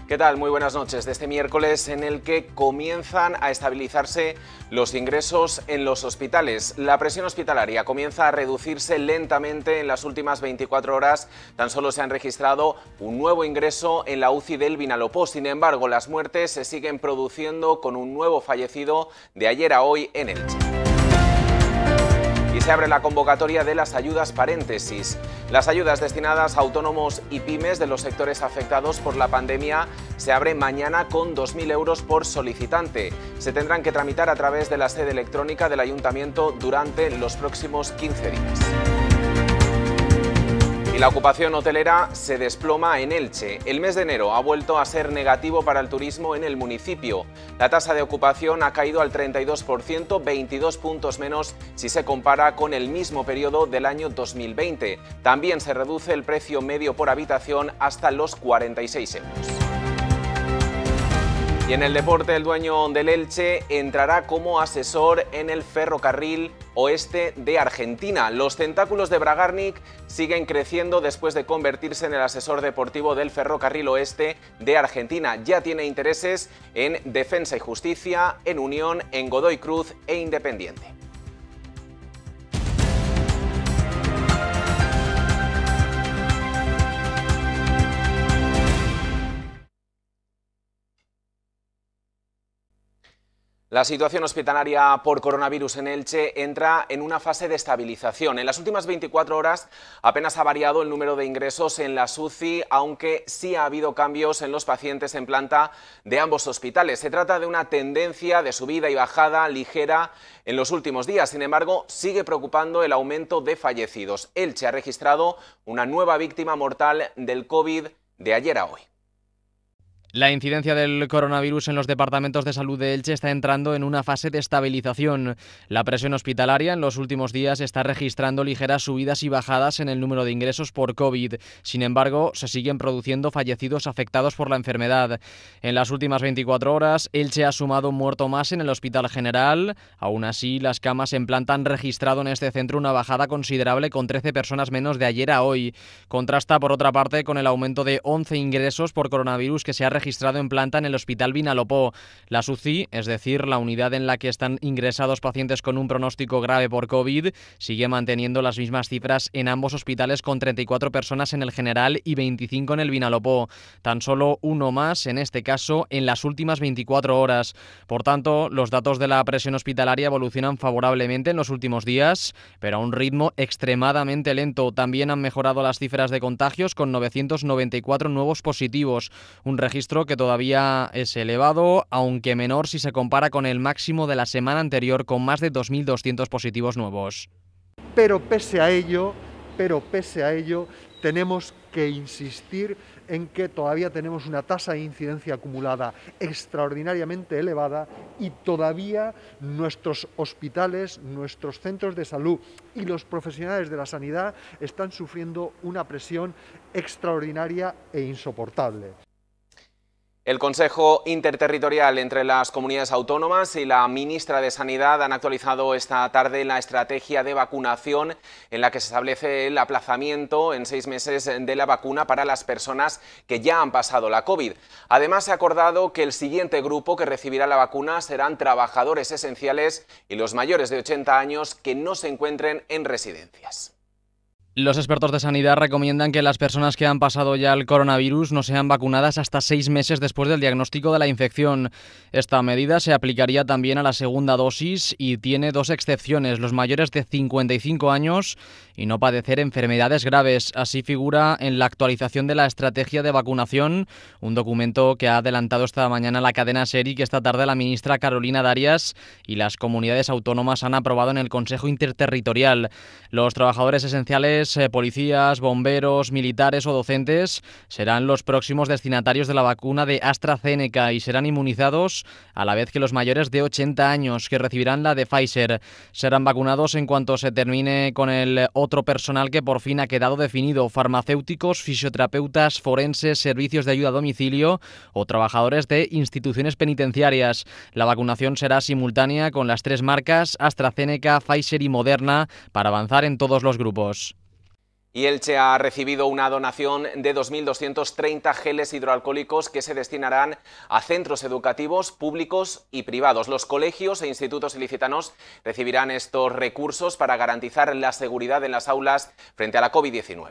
¿Qué tal? Muy buenas noches. De este miércoles en el que comienzan a estabilizarse los ingresos en los hospitales. La presión hospitalaria comienza a reducirse lentamente en las últimas 24 horas. Tan solo se han registrado un nuevo ingreso en la UCI del Vinalopó. Sin embargo, las muertes se siguen produciendo con un nuevo fallecido de ayer a hoy en Elche. Y se abre la convocatoria de las ayudas paréntesis. Las ayudas destinadas a autónomos y pymes de los sectores afectados por la pandemia se abren mañana con 2.000 euros por solicitante. Se tendrán que tramitar a través de la sede electrónica del Ayuntamiento durante los próximos 15 días. Y la ocupación hotelera se desploma en Elche. El mes de enero ha vuelto a ser negativo para el turismo en el municipio. La tasa de ocupación ha caído al 32%, 22 puntos menos si se compara con el mismo periodo del año 2020. También se reduce el precio medio por habitación hasta los 46 euros. Y en el deporte, el dueño del Elche entrará como asesor en el Ferrocarril Oeste de Argentina. Los tentáculos de Bragarnik siguen creciendo después de convertirse en el asesor deportivo del Ferrocarril Oeste de Argentina. Ya tiene intereses en Defensa y Justicia, en Unión, en Godoy Cruz e Independiente. La situación hospitalaria por coronavirus en Elche entra en una fase de estabilización. En las últimas 24 horas apenas ha variado el número de ingresos en las UCI, aunque sí ha habido cambios en los pacientes en planta de ambos hospitales. Se trata de una tendencia de subida y bajada ligera en los últimos días. Sin embargo, sigue preocupando el aumento de fallecidos. Elche ha registrado una nueva víctima mortal del COVID de ayer a hoy. La incidencia del coronavirus en los departamentos de salud de Elche está entrando en una fase de estabilización. La presión hospitalaria en los últimos días está registrando ligeras subidas y bajadas en el número de ingresos por COVID. Sin embargo, se siguen produciendo fallecidos afectados por la enfermedad. En las últimas 24 horas, Elche ha sumado un muerto más en el Hospital General. Aún así, las camas en planta han registrado en este centro una bajada considerable con 13 personas menos de ayer a hoy. Contrasta, por otra parte, con el aumento de 11 ingresos por coronavirus que se ha registrado en planta en el Hospital Vinalopó. La UCI, es decir, la unidad en la que están ingresados pacientes con un pronóstico grave por COVID, sigue manteniendo las mismas cifras en ambos hospitales, con 34 personas en el General y 25 en el Vinalopó. Tan solo uno más, en este caso, en las últimas 24 horas. Por tanto, los datos de la presión hospitalaria evolucionan favorablemente en los últimos días, pero a un ritmo extremadamente lento. También han mejorado las cifras de contagios, con 994 nuevos positivos, un registro que todavía es elevado, aunque menor si se compara con el máximo de la semana anterior, con más de 2.200 positivos nuevos. Pero pese a ello, tenemos que insistir en que todavía tenemos una tasa de incidencia acumulada extraordinariamente elevada y todavía nuestros hospitales, nuestros centros de salud y los profesionales de la sanidad están sufriendo una presión extraordinaria e insoportable. El Consejo Interterritorial entre las comunidades autónomas y la ministra de Sanidad han actualizado esta tarde la estrategia de vacunación en la que se establece el aplazamiento en 6 meses de la vacuna para las personas que ya han pasado la COVID. Además, se ha acordado que el siguiente grupo que recibirá la vacuna serán trabajadores esenciales y los mayores de 80 años que no se encuentren en residencias. Los expertos de sanidad recomiendan que las personas que han pasado ya el coronavirus no sean vacunadas hasta 6 meses después del diagnóstico de la infección. Esta medida se aplicaría también a la segunda dosis y tiene 2 excepciones: los mayores de 55 años y no padecer enfermedades graves. Así figura en la actualización de la estrategia de vacunación, un documento que ha adelantado esta mañana la cadena SER y que esta tarde la ministra Carolina Darias y las comunidades autónomas han aprobado en el Consejo Interterritorial. Los trabajadores esenciales, policías, bomberos, militares o docentes serán los próximos destinatarios de la vacuna de AstraZeneca y serán inmunizados a la vez que los mayores de 80 años que recibirán la de Pfizer. Serán vacunados en cuanto se termine con el otro personal que por fin ha quedado definido: farmacéuticos, fisioterapeutas, forenses, servicios de ayuda a domicilio o trabajadores de instituciones penitenciarias. La vacunación será simultánea con las 3 marcas AstraZeneca, Pfizer y Moderna para avanzar en todos los grupos. Y Elche ha recibido una donación de 2.230 geles hidroalcohólicos que se destinarán a centros educativos públicos y privados. Los colegios e institutos ilicitanos recibirán estos recursos para garantizar la seguridad en las aulas frente a la COVID-19.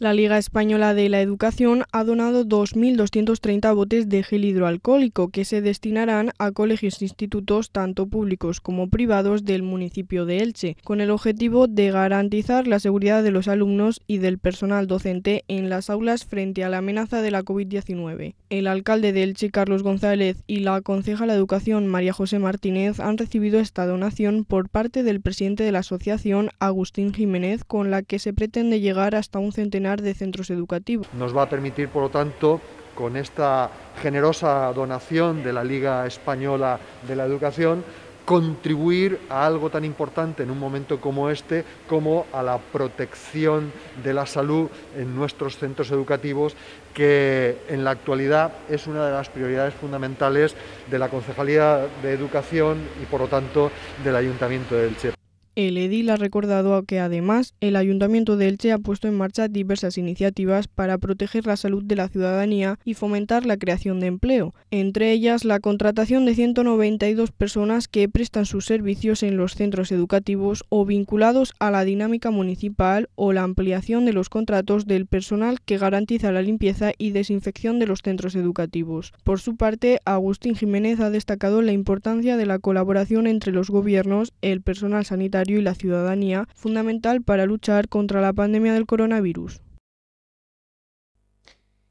La Liga Española de la Educación ha donado 2.230 botes de gel hidroalcohólico que se destinarán a colegios e institutos tanto públicos como privados del municipio de Elche, con el objetivo de garantizar la seguridad de los alumnos y del personal docente en las aulas frente a la amenaza de la COVID-19. El alcalde de Elche, Carlos González, y la concejala de Educación, María José Martínez, han recibido esta donación por parte del presidente de la asociación, Agustín Jiménez, con la que se pretende llegar hasta un centenar de centros educativos. Nos va a permitir, por lo tanto, con esta generosa donación de la Liga Española de la Educación, contribuir a algo tan importante en un momento como este, como a la protección de la salud en nuestros centros educativos, que en la actualidad es una de las prioridades fundamentales de la Concejalía de Educación y, por lo tanto, del Ayuntamiento de Elche. El edil ha recordado que además el Ayuntamiento de Elche ha puesto en marcha diversas iniciativas para proteger la salud de la ciudadanía y fomentar la creación de empleo, entre ellas la contratación de 192 personas que prestan sus servicios en los centros educativos o vinculados a la dinámica municipal o la ampliación de los contratos del personal que garantiza la limpieza y desinfección de los centros educativos. Por su parte, Agustín Jiménez ha destacado la importancia de la colaboración entre los gobiernos, el personal sanitario y la ciudadanía, fundamental para luchar contra la pandemia del coronavirus.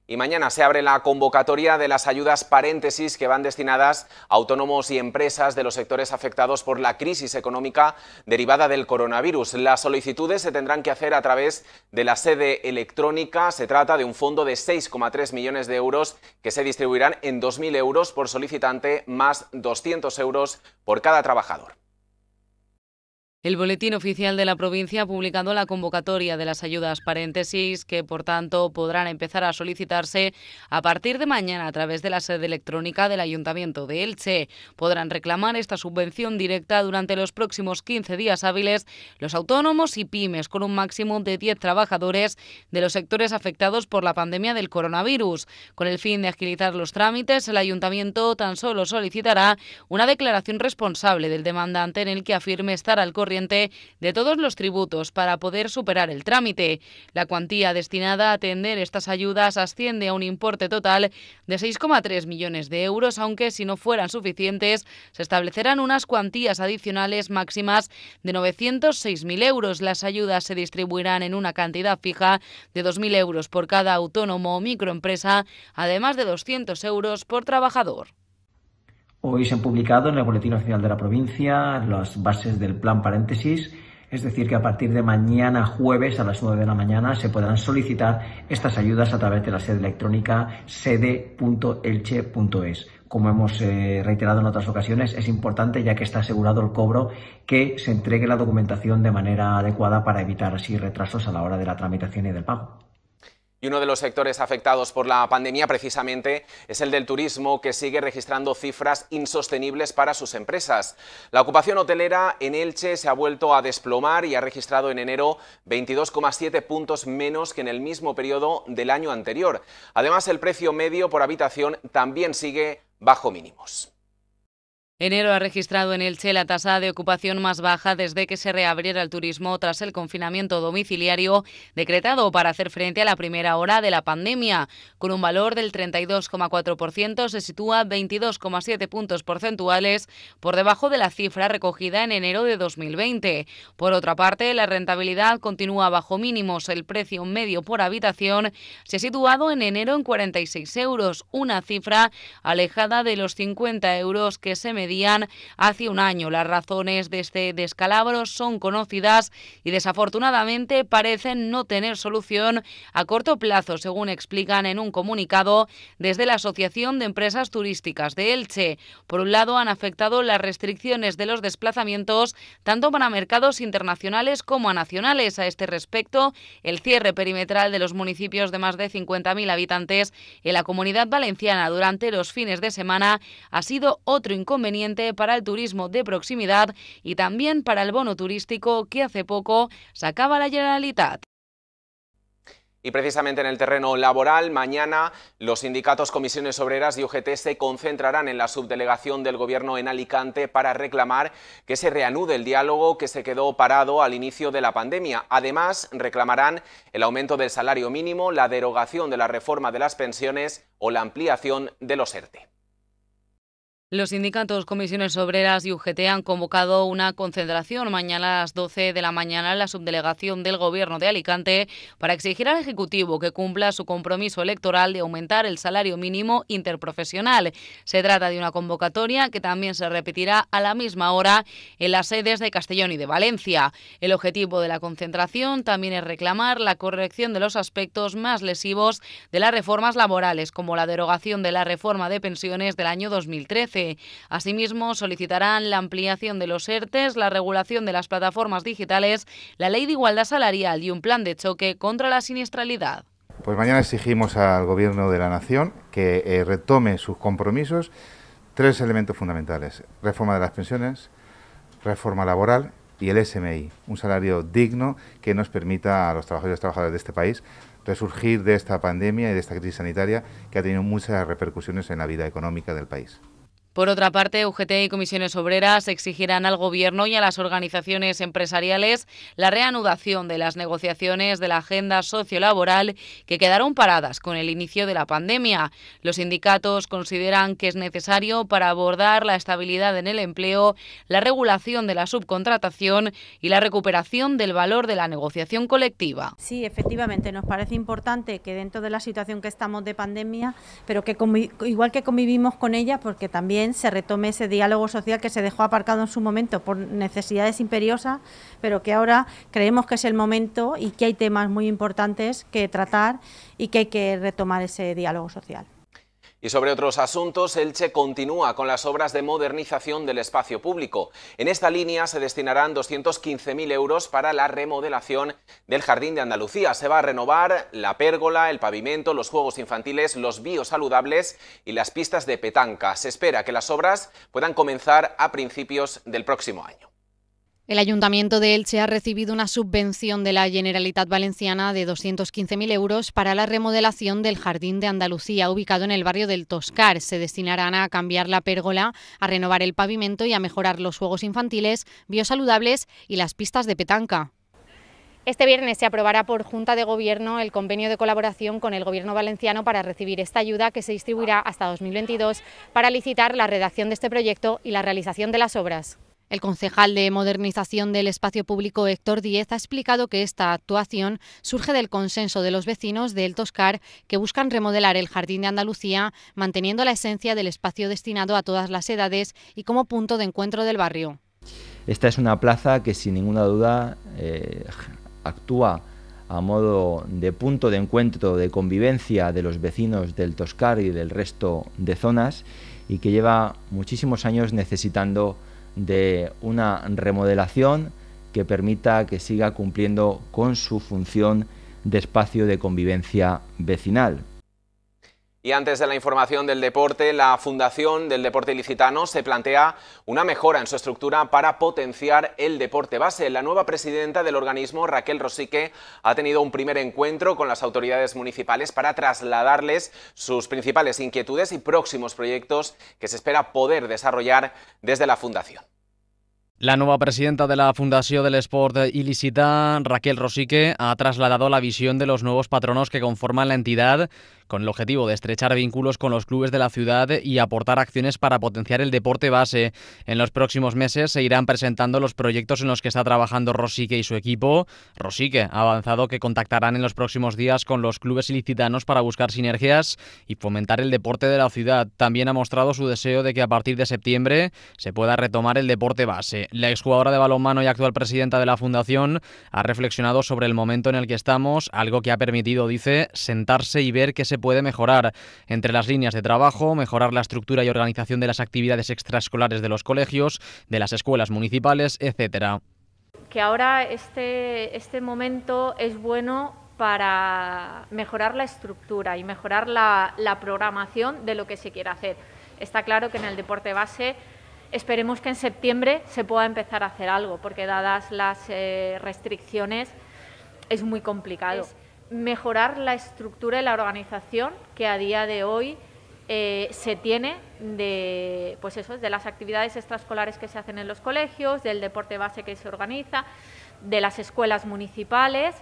Y mañana se abre la convocatoria de las ayudas paréntesis que van destinadas a autónomos y empresas de los sectores afectados por la crisis económica derivada del coronavirus. Las solicitudes se tendrán que hacer a través de la sede electrónica. Se trata de un fondo de 6,3 millones de euros que se distribuirán en 2.000 euros por solicitante más 200 euros por cada trabajador. El Boletín Oficial de la provincia ha publicado la convocatoria de las ayudas paréntesis que, por tanto, podrán empezar a solicitarse a partir de mañana a través de la sede electrónica del Ayuntamiento de Elche. Podrán reclamar esta subvención directa durante los próximos 15 días hábiles los autónomos y pymes con un máximo de 10 trabajadores de los sectores afectados por la pandemia del coronavirus. Con el fin de agilizar los trámites, el Ayuntamiento tan solo solicitará una declaración responsable del demandante en el que afirme estar al corriente de todos los tributos para poder superar el trámite. La cuantía destinada a atender estas ayudas asciende a un importe total de 6,3 millones de euros, aunque si no fueran suficientes se establecerán unas cuantías adicionales máximas de 906.000 euros. Las ayudas se distribuirán en una cantidad fija de 2.000 euros por cada autónomo o microempresa, además de 200 euros por trabajador. Hoy se han publicado en el Boletín Oficial de la provincia las bases del plan paréntesis, es decir, que a partir de mañana jueves a las 9 de la mañana se podrán solicitar estas ayudas a través de la sede electrónica sede.elche.es. Como hemos reiterado en otras ocasiones, es importante, ya que está asegurado el cobro, que se entregue la documentación de manera adecuada para evitar así retrasos a la hora de la tramitación y del pago. Y uno de los sectores afectados por la pandemia precisamente es el del turismo, que sigue registrando cifras insostenibles para sus empresas. La ocupación hotelera en Elche se ha vuelto a desplomar y ha registrado en enero 22,7 puntos menos que en el mismo periodo del año anterior. Además, el precio medio por habitación también sigue bajo mínimos. Enero ha registrado en Elche la tasa de ocupación más baja desde que se reabriera el turismo tras el confinamiento domiciliario decretado para hacer frente a la primera ola de la pandemia. Con un valor del 32,4% se sitúa 22,7 puntos porcentuales por debajo de la cifra recogida en enero de 2020. Por otra parte, la rentabilidad continúa bajo mínimos. El precio medio por habitación se ha situado en enero en 46 euros, una cifra alejada de los 50 euros que se medían hace un año. Las razones de este descalabro son conocidas y desafortunadamente parecen no tener solución a corto plazo, según explican en un comunicado desde la Asociación de Empresas Turísticas de Elche. Por un lado, han afectado las restricciones de los desplazamientos tanto para mercados internacionales como a nacionales. A este respecto, el cierre perimetral de los municipios de más de 50.000 habitantes en la Comunidad Valenciana durante los fines de semana ha sido otro inconveniente para el turismo de proximidad y también para el bono turístico que hace poco sacaba la Generalitat. Y precisamente en el terreno laboral, mañana los sindicatos, comisiones obreras y UGT se concentrarán en la subdelegación del Gobierno en Alicante para reclamar que se reanude el diálogo que se quedó parado al inicio de la pandemia. Además, reclamarán el aumento del salario mínimo, la derogación de la reforma de las pensiones o la ampliación de los ERTE. Los sindicatos, comisiones obreras y UGT han convocado una concentración mañana a las 12 de la mañana en la subdelegación del Gobierno de Alicante para exigir al Ejecutivo que cumpla su compromiso electoral de aumentar el salario mínimo interprofesional. Se trata de una convocatoria que también se repetirá a la misma hora en las sedes de Castellón y de Valencia. El objetivo de la concentración también es reclamar la corrección de los aspectos más lesivos de las reformas laborales, como la derogación de la reforma de pensiones del año 2013. Asimismo, solicitarán la ampliación de los ERTEs, la regulación de las plataformas digitales, la ley de igualdad salarial y un plan de choque contra la siniestralidad. Pues mañana exigimos al Gobierno de la Nación que retome sus compromisos. 3 elementos fundamentales: reforma de las pensiones, reforma laboral y el SMI, un salario digno que nos permita a los trabajadores y trabajadoras de este país resurgir de esta pandemia y de esta crisis sanitaria que ha tenido muchas repercusiones en la vida económica del país. Por otra parte, UGT y comisiones obreras exigirán al Gobierno y a las organizaciones empresariales la reanudación de las negociaciones de la agenda sociolaboral que quedaron paradas con el inicio de la pandemia. Los sindicatos consideran que es necesario para abordar la estabilidad en el empleo, la regulación de la subcontratación y la recuperación del valor de la negociación colectiva. Sí, efectivamente, nos parece importante que dentro de la situación que estamos de pandemia, pero que igual que convivimos con ella, porque también se retome ese diálogo social que se dejó aparcado en su momento por necesidades imperiosas, pero que ahora creemos que es el momento y que hay temas muy importantes que tratar y que hay que retomar ese diálogo social. Y sobre otros asuntos, Elche continúa con las obras de modernización del espacio público. En esta línea se destinarán 215.000 euros para la remodelación del Jardín de Andalucía. Se va a renovar la pérgola, el pavimento, los juegos infantiles, los biosaludables y las pistas de petanca. Se espera que las obras puedan comenzar a principios del próximo año. El Ayuntamiento de Elche ha recibido una subvención de la Generalitat Valenciana de 215.000 euros para la remodelación del Jardín de Andalucía, ubicado en el barrio del Toscar. Se destinarán a cambiar la pérgola, a renovar el pavimento y a mejorar los juegos infantiles, biosaludables y las pistas de petanca. Este viernes se aprobará por Junta de Gobierno el convenio de colaboración con el Gobierno valenciano para recibir esta ayuda, que se distribuirá hasta 2022 para licitar la redacción de este proyecto y la realización de las obras. El concejal de Modernización del Espacio Público, Héctor Díez, ha explicado que esta actuación surge del consenso de los vecinos de El Toscar, que buscan remodelar el Jardín de Andalucía, manteniendo la esencia del espacio destinado a todas las edades y como punto de encuentro del barrio. Esta es una plaza que sin ninguna duda actúa a modo de punto de encuentro, de convivencia de los vecinos del Toscar y del resto de zonas, y que lleva muchísimos años necesitando de una remodelación que permita que siga cumpliendo con su función de espacio de convivencia vecinal. Y antes de la información del deporte, la Fundación del Deporte Ilicitano se plantea una mejora en su estructura para potenciar el deporte base. La nueva presidenta del organismo, Raquel Rosique, ha tenido un primer encuentro con las autoridades municipales para trasladarles sus principales inquietudes y próximos proyectos que se espera poder desarrollar desde la Fundación. La nueva presidenta de la Fundació de l'Esport il·licità, Raquel Rosique, ha trasladado la visión de los nuevos patronos que conforman la entidad, con el objetivo de estrechar vínculos con los clubes de la ciudad y aportar acciones para potenciar el deporte base. En los próximos meses se irán presentando los proyectos en los que está trabajando Rosique y su equipo. Rosique ha avanzado que contactarán en los próximos días con los clubes ilicitanos para buscar sinergias y fomentar el deporte de la ciudad. También ha mostrado su deseo de que a partir de septiembre se pueda retomar el deporte base. La exjugadora de balonmano y actual presidenta de la Fundación ha reflexionado sobre el momento en el que estamos, algo que ha permitido, dice, sentarse y ver qué se puede mejorar. Entre las líneas de trabajo, mejorar la estructura y organización de las actividades extraescolares de los colegios, de las escuelas municipales, etcétera. Que ahora este momento es bueno para mejorar la estructura y mejorar la programación de lo que se quiere hacer. Está claro que en el deporte base esperemos que en septiembre se pueda empezar a hacer algo, porque dadas las restricciones es muy complicado. mejorar la estructura y la organización que a día de hoy se tiene de las actividades extraescolares que se hacen en los colegios, del deporte base que se organiza, de las escuelas municipales.